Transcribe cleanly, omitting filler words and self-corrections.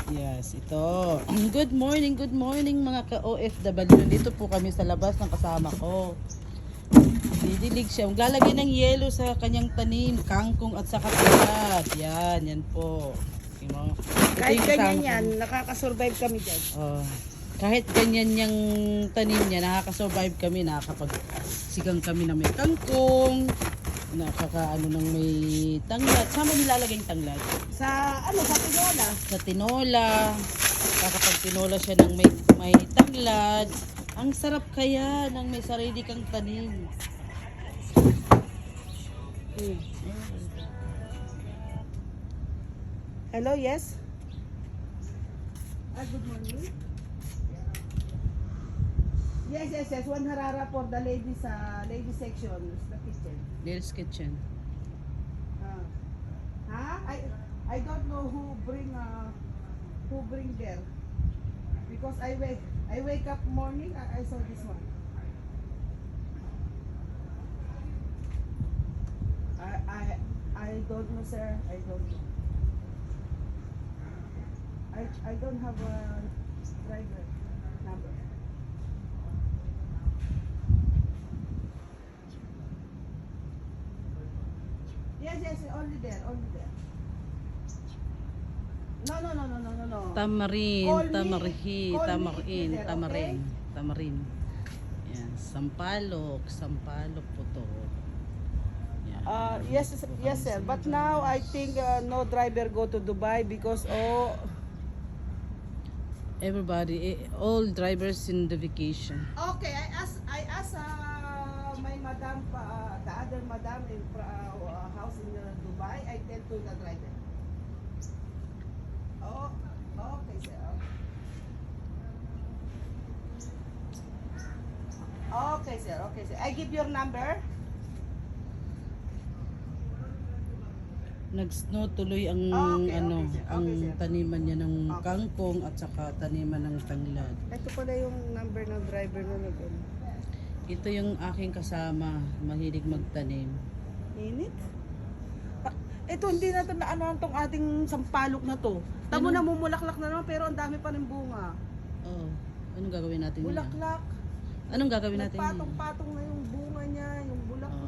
Yes, ito. Good morning mga ka-OFW. Dito po kami sa labas ng kasama ko. Didilig siya. Maglalagay ng yelo sa kanyang tanim, kangkong at saka pilat. Yan po. Okay, ito Kahit yung ganyan kasama yan, ko. nakakasurvive kami dyan. Oh, kahit ganyan yung tanim niya, nakaka-survive kami, nakakapagsigang kami na may kangkong, nakakaano ng may tanglad. Saan mo nilalagay yung tanglad? Sa tinola. Sa tinola, kapag tinola siya ng may tanglad, ang sarap kaya ng may sarili kang tanim. Hello, yes? Good morning. Yes. One harara for the ladies section. It's the kitchen. There's kitchen. I don't know who bring there because I wake up morning. I saw this one. I don't know, sir. I don't know. I don't have a driver number. Yes, only there. No. Tamarin, Call me. tamarhi, Call me tamarin, if there, tamarin, tamarin. Yan, sampalok po to. Yan. Yes, sir. But now I think no driver go to Dubai because Everybody, all drivers in the vacation. okay. I asked my madam, the other madam in house in Dubai. I tell to the driver. Oh, okay, sir. Okay, sir. I give your number. Nag-snow tuloy ang Okay, sir. ang Okay, sir. taniman niya ng Okay. kangkong at saka taniman ng tanglad. Ito pala yung number ng driver na nag Ito yung aking kasama, mahilig magtanim. Init? Ito hindi na ito naanoan tong ating sampalok na to. Tamo na mumulaklak na naman pero ang dami pa rin bunga. Oh, anong gagawin natin niya? Bulaklak. Anong gagawin natin niya? Patong-patong na yung bunga niya, yung bulaklak.